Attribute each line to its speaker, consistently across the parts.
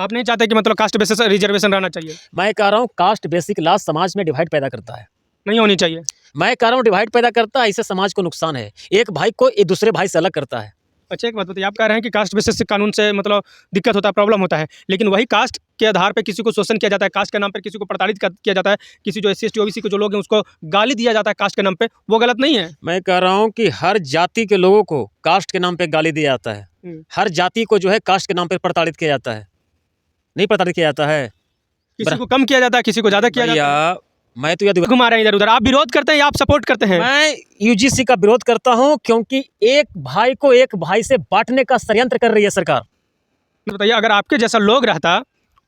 Speaker 1: आप नहीं चाहते कि मतलब कास्ट बेसिस रिजर्वेशन रहना चाहिए?
Speaker 2: मैं कह रहा हूँ कास्ट बेसिक लॉ समाज में डिवाइड पैदा करता है।
Speaker 1: नहीं होनी चाहिए।
Speaker 2: मैं कह रहा हूँ डिवाइड पैदा करता है, इससे समाज को नुकसान है। एक भाई को एक दूसरे भाई से अलग करता है।
Speaker 1: अच्छा एक बात बताइए, आप कह रहे हैं कि कास्ट बेसिस से कानून से मतलब दिक्कत होता है, प्रॉब्लम होता है, लेकिन वही कास्ट के आधार पे किसी को शोषण किया जाता है, कास्ट के नाम पर किसी को प्रताड़ित किया जाता है, किसी जो SC ST OBC के जो लोग हैं उसको गाली दिया जाता है कास्ट के नाम पे, वो गलत नहीं है?
Speaker 2: मैं कह रहा हूँ कि हर जाति के लोगों को कास्ट के नाम पे गाली दिया जाता है। हर जाति को जो है कास्ट के नाम पे प्रताड़ित किया जाता है। नहीं प्रताड़ित किया जाता है,
Speaker 1: किसी को कम किया जाता है, किसी को ज़्यादा किया जाता है।
Speaker 2: मैं तो यह
Speaker 1: घुमा रहे हैं इधर उधर। आप विरोध करते हैं या आप सपोर्ट करते हैं?
Speaker 2: मैं UGC का विरोध करता हूं क्योंकि एक भाई को एक भाई से बांटने का षड्यंत्र कर रही है सरकार।
Speaker 1: बताइए, अगर आपके जैसा लोग रहता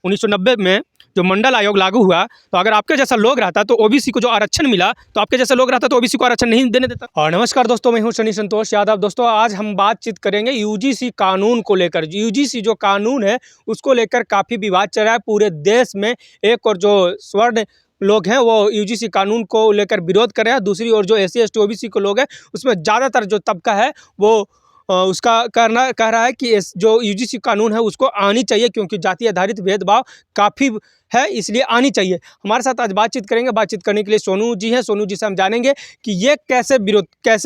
Speaker 1: 1990 में जो मंडल आयोग लागू हुआ, तो अगर आपके जैसा लोग रहता तो OBC को जो आरक्षण मिला, तो आपके जैसा लोग रहता तो OBC को आरक्षण नहीं देने देता। और नमस्कार दोस्तों, मैं हूं सनी संतोष यादव। दोस्तों आज हम बातचीत करेंगे UGC कानून को लेकर। UGC जो कानून है उसको लेकर काफ़ी विवाद चल रहा है पूरे देश में। एक और जो स्वर्ण लोग हैं वो UGC कानून को लेकर विरोध कर रहे हैं, दूसरी ओर जो SC ST OBC के लोग हैं उसमें ज़्यादातर जो तबका है वो उसका कह रहा है कि जो UGC कानून है उसको आनी चाहिए, क्योंकि जाति आधारित भेदभाव काफ़ी है, इसलिए आनी चाहिए। हमारे साथ आज बातचीत करेंगे। बातचीत करने के लिए सोनू जी हैं। सोनू जी से हम जानेंगे कि ये कैसे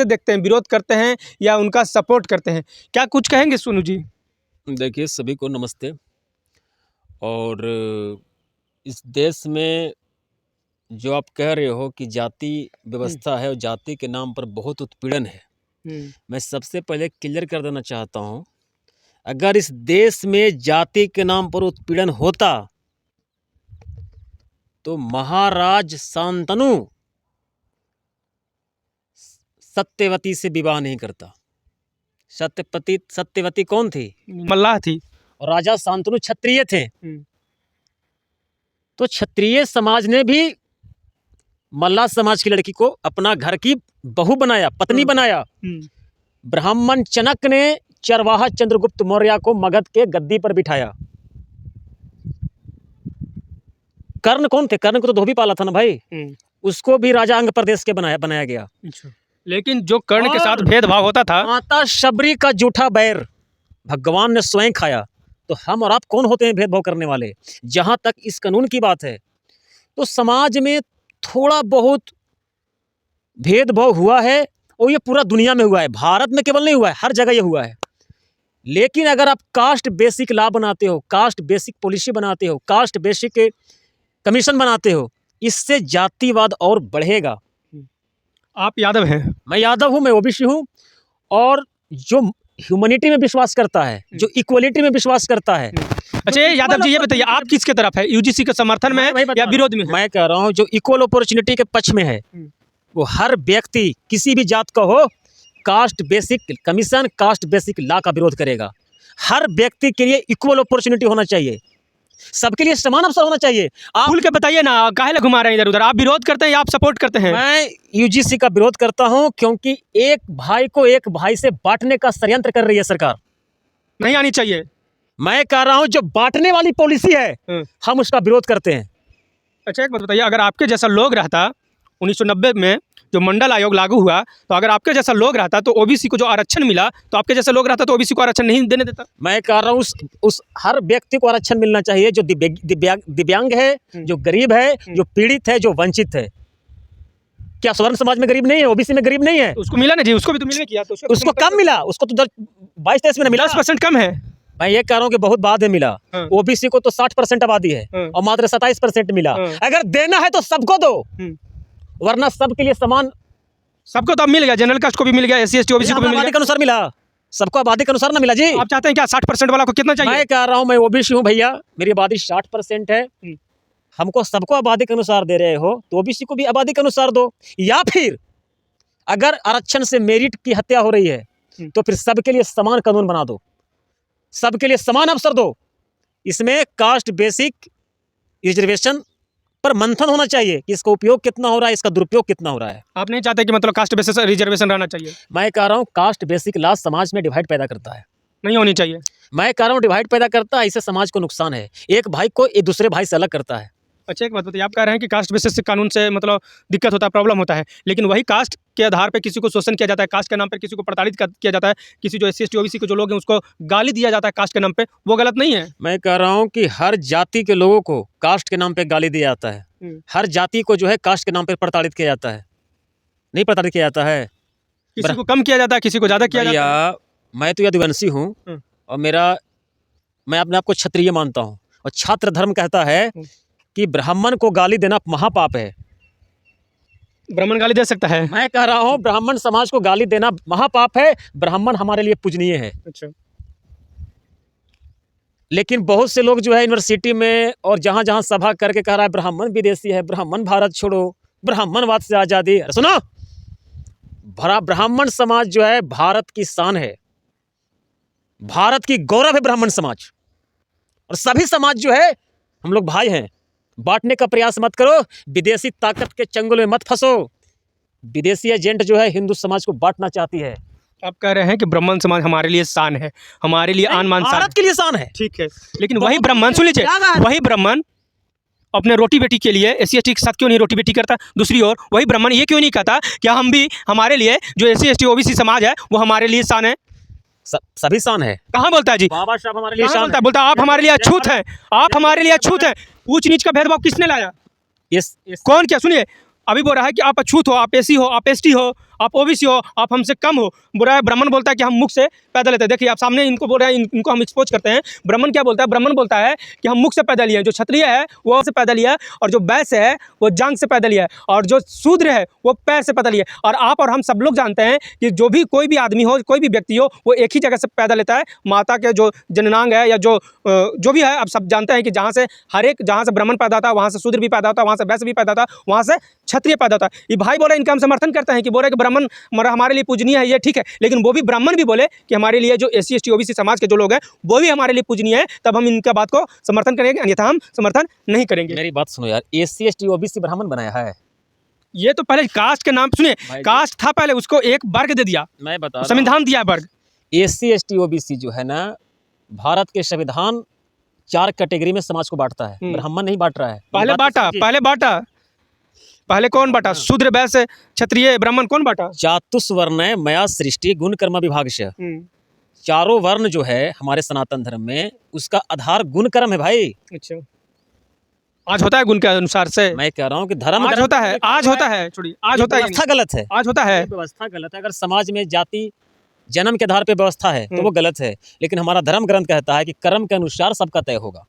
Speaker 1: देखते हैं, विरोध करते हैं या उनका सपोर्ट करते हैं। क्या कुछ कहेंगे सोनू जी?
Speaker 2: देखिए, सभी को नमस्ते। और इस देश में जो आप कह रहे हो कि जाति व्यवस्था है और जाति के नाम पर बहुत उत्पीड़न है, मैं सबसे पहले क्लियर कर देना चाहता हूं, अगर इस देश में जाति के नाम पर उत्पीड़न होता तो महाराज शांतनु सत्यवती से विवाह नहीं करता। सत्यवती कौन थी?
Speaker 1: मल्लाह थी।
Speaker 2: और राजा शांतनु क्षत्रिय थे। तो क्षत्रिय समाज ने भी मल्लाह समाज की लड़की को अपना घर की बहू बनाया, पत्नी बनाया। ब्राह्मण चनक ने चरवाहा चंद्रगुप्त मौर्य को मगध के गद्दी पर बिठाया। कर्ण कौन थे? कर्ण को तो धोबी पाला था ना भाई, उसको भी राजा अंग प्रदेश के बनाया गया।
Speaker 1: लेकिन जो कर्ण के साथ भेदभाव होता था,
Speaker 2: माता शबरी का जूठा बैर भगवान ने स्वयं खाया। तो हम और आप कौन होते हैं भेदभाव करने वाले? जहां तक इस कानून की बात है तो समाज में थोड़ा बहुत भेदभाव हुआ है, और ये पूरा दुनिया में हुआ है, भारत में केवल नहीं हुआ है, हर जगह ये हुआ है। लेकिन अगर आप कास्ट बेसिक लॉ बनाते हो, कास्ट बेसिक पॉलिसी बनाते हो, कास्ट बेसिक कमीशन बनाते हो, इससे जातिवाद और बढ़ेगा।
Speaker 1: आप यादव हैं?
Speaker 2: मैं यादव हूं, मैं OBC हूं। और जो ह्यूमैनिटी में विश्वास करता है, जो इक्वलिटी में विश्वास करता है।
Speaker 1: अच्छा यादव जी, ये बताइए आप किसके तरफ है? UGC के समर्थन में है या विरोध में है?
Speaker 2: मैं कह रहा हूं जो इक्वल अपॉर्चुनिटी के पक्ष में है, वो हर व्यक्ति किसी भी जात का हो caste basic commission, caste basic law का विरोध करेगा। हर व्यक्ति के लिए इक्वल अपॉर्चुनिटी होना चाहिए, सबके लिए समान अवसर होना चाहिए। आप
Speaker 1: खुल के बताइए ना, काहे घुमा रहे हैं इधर उधर? आप विरोध करते हैं या आप सपोर्ट करते हैं?
Speaker 2: मैं UGC का विरोध करता हूं क्योंकि एक भाई को एक भाई से बांटने का षड्यंत्र कर रही है सरकार।
Speaker 1: नहीं आनी चाहिए।
Speaker 2: मैं कह रहा हूं जो बांटने वाली पॉलिसी है हम उसका विरोध करते हैं।
Speaker 1: अच्छा एक बात बताइए, अगर आपके जैसा लोग रहता 1990 में जो मंडल आयोग लागू हुआ, तो अगर आपके जैसा लोग रहता तो OBC को जो आरक्षण मिला, तो आपके जैसा लोग रहता तो OBC को आरक्षण नहीं देने देता।
Speaker 2: मैं कह रहा हूँ उस हर व्यक्ति को आरक्षण मिलना चाहिए, जो दिव्यांग है, जो गरीब है, जो पीड़ित है, जो वंचित है। क्या स्वर्ण समाज में गरीब नहीं है? OBC में गरीब नहीं है?
Speaker 1: उसको मिला ना जी, उसको भी तो मिलने किया। तो
Speaker 2: उसको कम मिला, उसको तो 22-23 में मिला।
Speaker 1: 10% कम है।
Speaker 2: मैं ये कह रहा हूँ कि बहुत बाद में मिला। OBC को तो 60% आबादी है और मात्र 27% मिला। अगर देना है तो सबको दो, वरना सबके लिए समान।
Speaker 1: सबको तो अब मिल गया, जनरल कास्ट को भी मिल गया, SC ST OBC को भी मिल गया।
Speaker 2: आबादी के अनुसार मिला, सबको आबादी के अनुसार ना मिला जी।
Speaker 1: आप चाहते हैं क्या 60% वाला को कितना चाहिए?
Speaker 2: मैं कह रहा हूँ मैं OBC हूँ भैया, मेरी आबादी 60% है। हमको सबको आबादी के अनुसार दे रहे हो तो OBC को भी आबादी के अनुसार दो। या फिर अगर आरक्षण से मेरिट की हत्या हो रही है तो फिर सबके लिए समान कानून बना दो, सबके लिए समान अवसर दो। इसमें कास्ट बेसिक रिजर्वेशन पर मंथन होना चाहिए कि इसका उपयोग कितना हो रहा है, इसका दुरुपयोग कितना हो रहा है।
Speaker 1: आप नहीं चाहते कि मतलब कास्ट बेसिस रिजर्वेशन रहना चाहिए?
Speaker 2: मैं कह रहा हूँ कास्ट बेसिक लॉ समाज में डिवाइड पैदा करता है।
Speaker 1: नहीं होनी चाहिए।
Speaker 2: मैं कह रहा हूँ डिवाइड पैदा करता है, इससे समाज को नुकसान है। एक भाई को एक दूसरे भाई से अलग करता है।
Speaker 1: अच्छा एक बात बताइए, आप कह रहे हैं कि कास्ट बेसिस से कानून से मतलब दिक्कत होता है, प्रॉब्लम होता है, लेकिन वही कास्ट के आधार पे किसी को शोषण किया जाता है, कास्ट के नाम पे किसी को प्रताड़ित किया जाता है, किसी जो एससी एसटी ओबीसी के जो लोग हैं उसको गाली दिया जाता है कास्ट के नाम पे, वो गलत नहीं है?
Speaker 2: मैं कह रहा हूँ कि हर जाति के लोगों को कास्ट के नाम पे गाली दिया जाता है। हर जाति को जो है कास्ट के नाम पे प्रताड़ित किया जाता है, नहीं प्रताड़ित किया जाता है।
Speaker 1: किसी को कम किया जाता है, किसी को ज़्यादा किया जाता है।
Speaker 2: भैया मैं तो यदुवंशी हूँ और मैं अपने आप को क्षत्रिय मानता हूँ, और छात्र धर्म कहता है कि ब्राह्मण को गाली देना महापाप है।
Speaker 1: ब्राह्मण गाली दे सकता है?
Speaker 2: मैं कह रहा हूँ ब्राह्मण समाज को गाली देना महापाप है, ब्राह्मण हमारे लिए पूजनीय है।
Speaker 1: अच्छा।
Speaker 2: लेकिन बहुत से लोग जो है यूनिवर्सिटी में और जहाँ जहाँ सभा करके कह रहा है ब्राह्मण विदेशी है, ब्राह्मण भारत छोड़ो, ब्राह्मणवाद से आज़ादी। सुनो, ब्राह्मण समाज जो है भारत की शान है, भारत की गौरव है ब्राह्मण समाज। और सभी समाज जो है हम लोग भाई हैं। बांटने का प्रयास मत करो, विदेशी ताकत के चंगुल में मत फंसो। विदेशी एजेंट जो है हिंदू समाज को बांटना चाहती है।
Speaker 1: आप कह रहे हैं कि ब्राह्मण समाज हमारे लिए शान है, हमारे लिए आन मान शान
Speaker 2: भारत के लिए शान है।
Speaker 1: ठीक है, लेकिन वही ब्राह्मण, सुन लीजिए, वही ब्राह्मण अपने रोटी बेटी के लिए एससी एसटी के साथ क्यों नहीं रोटी बेटी करता? दूसरी ओर वही ब्राह्मण ये क्यों नहीं कहता कि हम भी, हमारे लिए जो एससी एसटी ओबीसी समाज है वो हमारे लिए शान है?
Speaker 2: सभी शान है।
Speaker 1: कहाँ बोलता है जी?
Speaker 2: बाबा साहब हमारे लिए शान
Speaker 1: बोलता
Speaker 2: है।
Speaker 1: है, बोलता है आप हमारे लिए अछूत हैं, आप हमारे लिए अछूत हैं। ऊंच नीच का भेदभाव किसने लाया? कौन? क्या सुनिए, अभी बोल रहा है कि आप अछूत हो, आप एसी हो, आप एसटी हो, आप ओबीसी हो, आप हमसे कम हो। बुरा है ब्राह्मण बोलता है कि हम मुख से पैदा लेते हैं। देखिए आप सामने इनको बोल रहे हैं, इनको हम एक्सपोज करते हैं। ब्राह्मण क्या बोलता है? ब्राह्मण बोलता है कि हम मुख से पैदा लिए हैं। जो क्षत्रिय है वो से पैदा लिया है, और जो वैश्य है वो जांग से पैदा लिया है, और जो शूद्र है वो पैर से पैदा लिया है। और आप और हम सब लोग जानते हैं कि जो भी कोई भी आदमी हो, कोई भी व्यक्ति हो, वो एक ही जगह से पैदा लेता है। माता के जो जननांग है या जो भी है, आप सब जानते हैं कि जहाँ से जहाँ से ब्राह्मण पैदा होता है वहाँ से शूद्र भी पैदा होता है, वहाँ से वैश्य भी पैदा होता है, वहाँ से क्षत्रिय पैदा होता है। ये भाई बोले, इनका हम समर्थन करते हैं कि बोले कि ब्राह्मण हमारे लिए पूजनीय है, ये ठीक है, लेकिन वो भी ब्राह्मण भी बोले कि हमारे लिए जो एससी एसटी ओबीसी समाज के जो लोग हैं वो भी हमारे लिए पूजनीय है, तब हम इनका बात को समर्थन करेंगे, अन्यथा हम समर्थन नहीं करेंगे।
Speaker 2: मेरी बात सुनो यार, एससी एसटी ओबीसी ब्राह्मण बनाया है?
Speaker 1: ये तो पहले कास्ट के नाम, सुनिए, कास्ट था पहले, उसको एक वर्ग दे दिया,
Speaker 2: मैं बता
Speaker 1: संविधान दिया वर्ग।
Speaker 2: एससी एसटी ओबीसी जो है ना, भारत के संविधान 4 कैटेगरी में समाज को बांटता है, ब्राह्मण नहीं बांट रहा है।
Speaker 1: पहले कौन बांटा? शूद्र वैश्य क्षत्रिय ब्राह्मण कौन बांटा?
Speaker 2: चातुष्वर्ण मया सृष्टि गुण कर्म विभाग से। चारों वर्ण जो है हमारे सनातन धर्म में, उसका आधार गुण कर्म है भाई।
Speaker 1: अच्छा, आज होता है गुण के अनुसार से?
Speaker 2: मैं कह रहा हूँ कि धर्म
Speaker 1: आज होता है, आज होता है, छोड़िए, आज होता है,
Speaker 2: व्यवस्था गलत है,
Speaker 1: आज होता है,
Speaker 2: व्यवस्था गलत है। अगर समाज में जाति जन्म के आधार पे व्यवस्था है तो वो गलत है, लेकिन हमारा धर्म ग्रंथ कहता है कि कर्म के अनुसार सबका तय होगा।